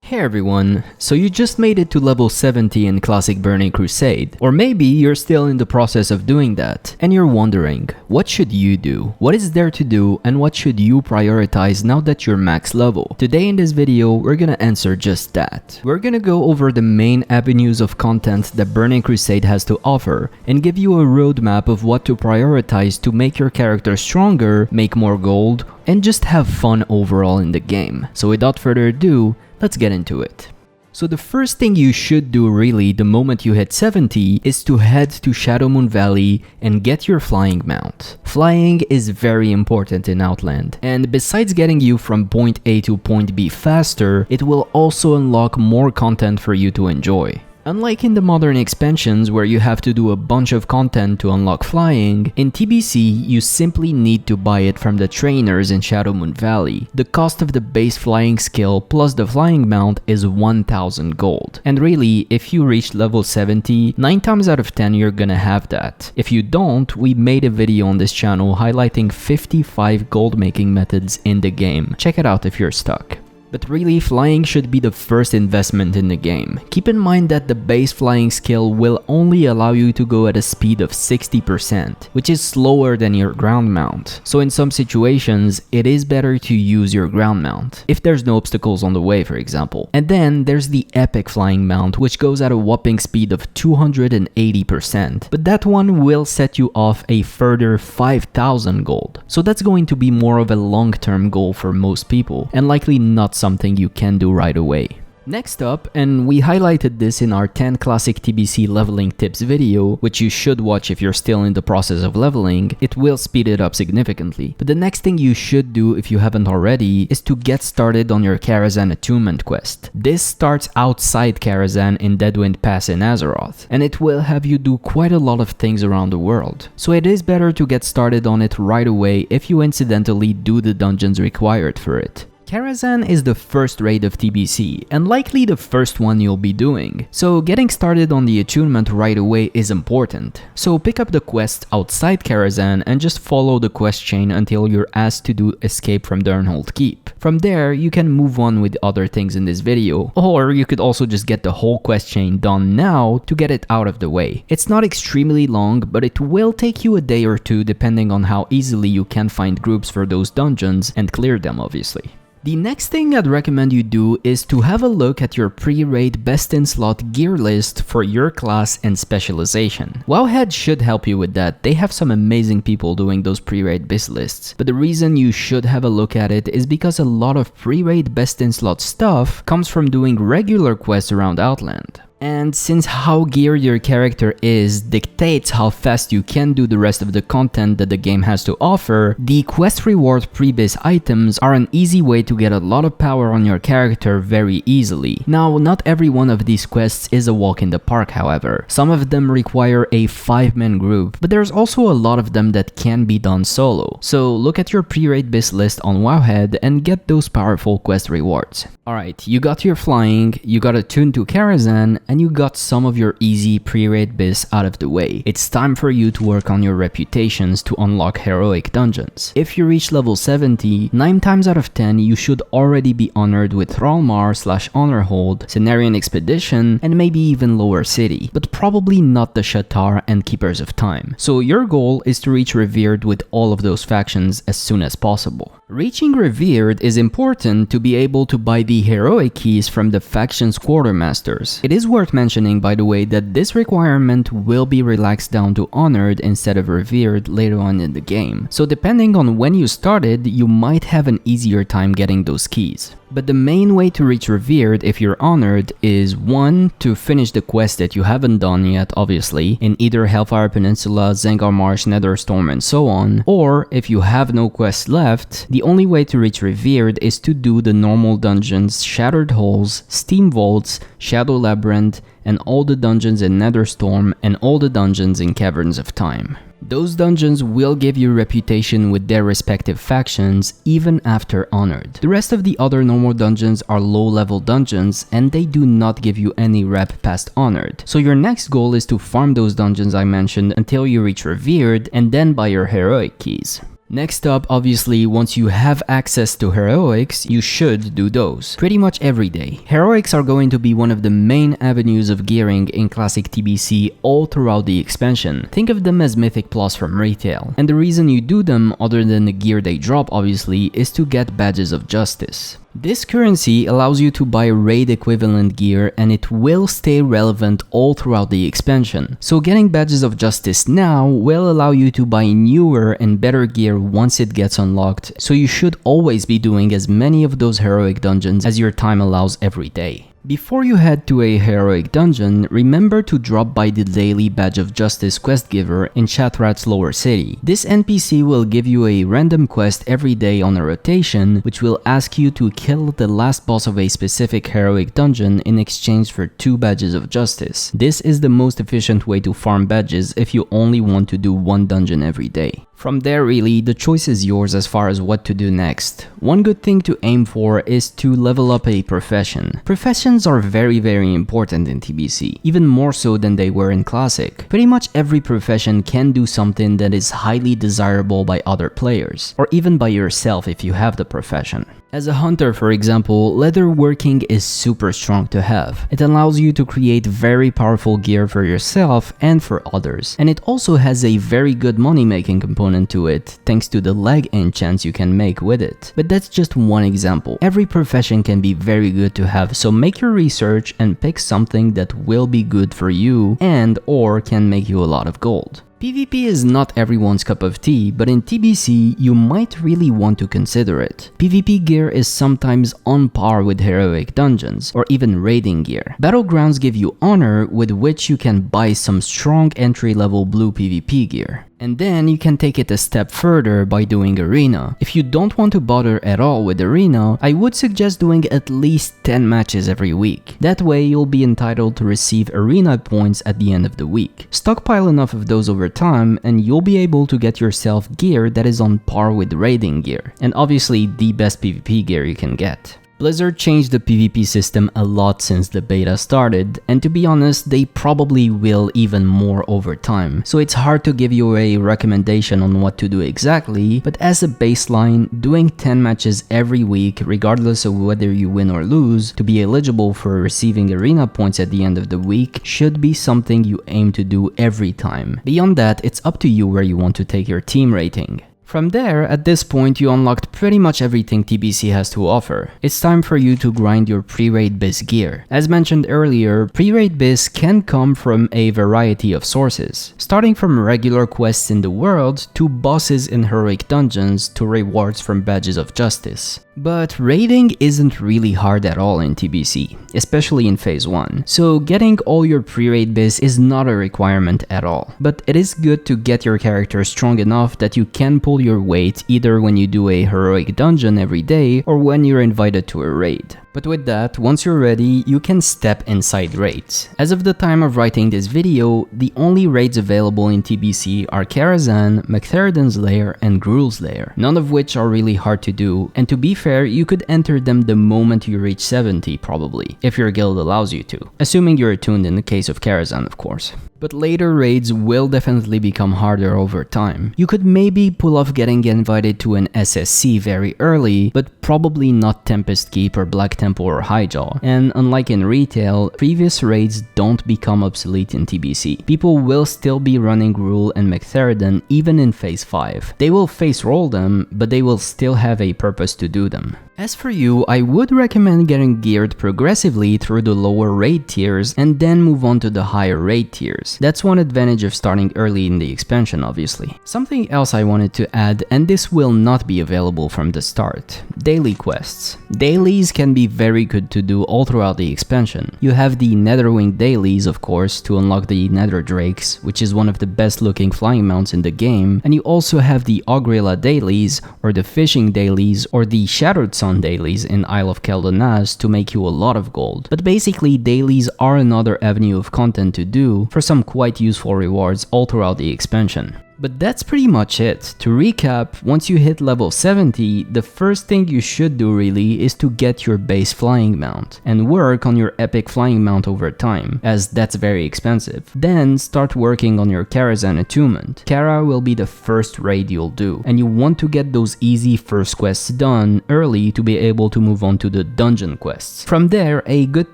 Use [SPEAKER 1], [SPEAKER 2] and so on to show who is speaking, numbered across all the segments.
[SPEAKER 1] Hey everyone, so you just made it to level 70 in Classic Burning Crusade, or maybe you're still in the process of doing that, and you're wondering, what should you do? What is there to do, and what should you prioritize now that you're max level? Today in this video, we're gonna answer just that. We're gonna go over the main avenues of content that Burning Crusade has to offer, and give you a roadmap of what to prioritize to make your character stronger, make more gold, and just have fun overall in the game. So without further ado, let's get into it. So the first thing you should do really the moment you hit 70 is to head to Shadowmoon Valley and get your flying mount. Flying is very important in Outland, and besides getting you from point A to point B faster, it will also unlock more content for you to enjoy. Unlike in the modern expansions where you have to do a bunch of content to unlock flying, in TBC you simply need to buy it from the trainers in Shadowmoon Valley. The cost of the base flying skill plus the flying mount is 1000 gold. And really, if you reach level 70, 9 times out of 10 you're gonna have that. If you don't, we made a video on this channel highlighting 55 gold making methods in the game. Check it out if you're stuck. But really, flying should be the first investment in the game. Keep in mind that the base flying skill will only allow you to go at a speed of 60%, which is slower than your ground mount. So in some situations, it is better to use your ground mount, if there's no obstacles on the way, for example. And then there's the epic flying mount, which goes at a whopping speed of 280%. But that one will set you off a further 5000 gold. So that's going to be more of a long-term goal for most people, and likely not something you can do right away. Next up, and we highlighted this in our 10 classic TBC leveling tips video, which you should watch if you're still in the process of leveling, it will speed it up significantly. But the next thing you should do if you haven't already is to get started on your Karazhan attunement quest. This starts outside Karazhan in Deadwind Pass in Azeroth, and it will have you do quite a lot of things around the world. So it is better to get started on it right away if you incidentally do the dungeons required for it. Karazhan is the first raid of TBC, and likely the first one you'll be doing, so getting started on the attunement right away is important. So pick up the quest outside Karazhan and just follow the quest chain until you're asked to do Escape from Durnhold Keep. From there, you can move on with other things in this video, or you could also just get the whole quest chain done now to get it out of the way. It's not extremely long, but it will take you a day or two depending on how easily you can find groups for those dungeons and clear them, obviously. The next thing I'd recommend you do is to have a look at your pre-raid best in slot gear list for your class and specialization. Wowhead should help you with that. They have some amazing people doing those pre-raid best lists. But the reason you should have a look at it is because a lot of pre-raid best in slot stuff comes from doing regular quests around Outland. And since how geared your character is dictates how fast you can do the rest of the content that the game has to offer, the quest reward pre-base items are an easy way to get a lot of power on your character very easily. Now, not every one of these quests is a walk in the park, however. Some of them require a 5-man group, but there's also a lot of them that can be done solo. So look at your pre-raid base list on Wowhead and get those powerful quest rewards. Alright, you got your flying, you got attuned to Karazhan, and you got some of your easy pre-raid biz out of the way. It's time for you to work on your reputations to unlock heroic dungeons. If you reach level 70, 9 times out of 10 you should already be honored with Thrallmar/Honorhold, Cenarian Expedition, and maybe even Lower City, but probably not the Shatar and Keepers of Time. So your goal is to reach Revered with all of those factions as soon as possible. Reaching Revered is important to be able to buy the heroic keys from the faction's quartermasters. It is worth mentioning, by the way, that this requirement will be relaxed down to honored instead of revered later on in the game. So depending on when you started, you might have an easier time getting those keys. But the main way to reach revered if you're honored is 1. To finish the quest that you haven't done yet, obviously, in either Hellfire Peninsula, Zengar Marsh, Netherstorm, and so on. Or if you have no quests left, the only way to reach revered is to do the normal dungeons Shattered Halls, Steam Vaults, Shadow Labyrinth, and all the dungeons in Netherstorm and all the dungeons in Caverns of Time. Those dungeons will give you reputation with their respective factions even after honored. The rest of the other normal dungeons are low level dungeons and they do not give you any rep past honored. So your next goal is to farm those dungeons I mentioned until you reach revered and then buy your heroic keys. Next up, obviously, once you have access to heroics, you should do those pretty much every day. Heroics are going to be one of the main avenues of gearing in Classic TBC all throughout the expansion. Think of them as Mythic Plus from retail. And the reason you do them, other than the gear they drop obviously, is to get badges of justice. This currency allows you to buy raid equivalent gear and it will stay relevant all throughout the expansion. So getting badges of justice now will allow you to buy newer and better gear once it gets unlocked, so you should always be doing as many of those heroic dungeons as your time allows every day. Before you head to a heroic dungeon, remember to drop by the daily Badge of Justice quest giver in Shatrat's lower city. This NPC will give you a random quest every day on a rotation, which will ask you to kill the last boss of a specific heroic dungeon in exchange for 2 badges of justice. This is the most efficient way to farm badges if you only want to do one dungeon every day. From there, really, the choice is yours as far as what to do next. One good thing to aim for is to level up a profession. Professions are very important in TBC, even more so than they were in Classic. Pretty much every profession can do something that is highly desirable by other players, or even by yourself if you have the profession. As a hunter, for example, leatherworking is super strong to have. It allows you to create very powerful gear for yourself and for others. And it also has a very good money-making component to it, thanks to the leg enchants you can make with it. But that's just one example. Every profession can be very good to have, so make your research and pick something that will be good for you and or can make you a lot of gold. PvP is not everyone's cup of tea, but in TBC, you might really want to consider it. PvP gear is sometimes on par with heroic dungeons, or even raiding gear. Battlegrounds give you honor, with which you can buy some strong entry-level blue PvP gear. And then you can take it a step further by doing Arena. If you don't want to bother at all with Arena, I would suggest doing at least 10 matches every week. That way you'll be entitled to receive Arena points at the end of the week. Stockpile enough of those over time and you'll be able to get yourself gear that is on par with raiding gear, and obviously the best PvP gear you can get. Blizzard changed the PvP system a lot since the beta started, and to be honest, they probably will even more over time. So it's hard to give you a recommendation on what to do exactly, but as a baseline, doing 10 matches every week, regardless of whether you win or lose, to be eligible for receiving arena points at the end of the week should be something you aim to do every time. Beyond that, it's up to you where you want to take your team rating. From there, at this point, you unlocked pretty much everything TBC has to offer. It's time for you to grind your pre-raid biz gear. As mentioned earlier, pre-raid biz can come from a variety of sources, starting from regular quests in the world to bosses in heroic dungeons to rewards from badges of justice. But raiding isn't really hard at all in TBC, especially in Phase 1, so getting all your pre-raid biz is not a requirement at all. But it is good to get your character strong enough that you can pull your weight either when you do a heroic dungeon every day or when you're invited to a raid. But with that, once you're ready, you can step inside raids. As of the time of writing this video, the only raids available in TBC are Karazhan, McTheridan's Lair, and Gruul's Lair, none of which are really hard to do, and to be fair, you could enter them the moment you reach 70 probably, if your guild allows you to, assuming you're attuned in the case of Karazhan of course. But later raids will definitely become harder over time. You could maybe pull off getting invited to an SSC very early, but probably not Tempest Keep or Black Temple or Highjaw. And unlike in retail, previous raids don't become obsolete in TBC. People will still be running Gruul and McTheridan even in Phase 5. They will face roll them, but they will still have a purpose to do them. As for you, I would recommend getting geared progressively through the lower raid tiers and then move on to the higher raid tiers. That's one advantage of starting early in the expansion, obviously. Something else I wanted to add, and this will not be available from the start: daily quests. Dailies can be very good to do all throughout the expansion. You have the Netherwing dailies, of course, to unlock the Nether Drakes, which is one of the best looking flying mounts in the game, and you also have the Ogrilla dailies, or the Fishing dailies, or the Shattered Sun dailies in Isle of Keldonaz to make you a lot of gold. But basically, dailies are another avenue of content to do for some quite useful rewards all throughout the expansion. But that's pretty much it. To recap, once you hit level 70, the first thing you should do really is to get your base flying mount and work on your epic flying mount over time, as that's very expensive. Then start working on your Karazhan attunement. Kara will be the first raid you'll do, and you want to get those easy first quests done early to be able to move on to the dungeon quests. From there, a good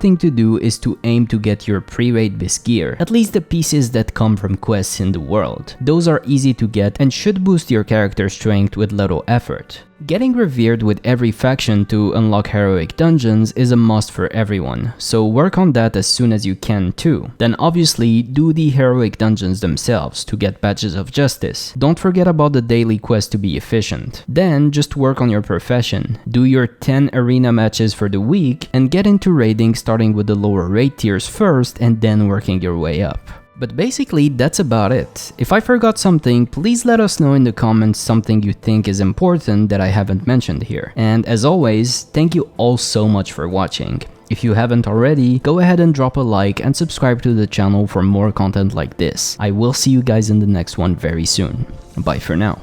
[SPEAKER 1] thing to do is to aim to get your pre-raid bis gear, at least the pieces that come from quests in the world. Those are easy to get and should boost your character strength with little effort. Getting revered with every faction to unlock heroic dungeons is a must for everyone, so work on that as soon as you can too. Then obviously do the heroic dungeons themselves to get badges of justice. Don't forget about the daily quest to be efficient. Then just work on your profession. Do your 10 arena matches for the week and get into raiding, starting with the lower raid tiers first and then working your way up. But basically, that's about it. If I forgot something, please let us know in the comments something you think is important that I haven't mentioned here. And as always, thank you all so much for watching. If you haven't already, go ahead and drop a like and subscribe to the channel for more content like this. I will see you guys in the next one very soon. Bye for now.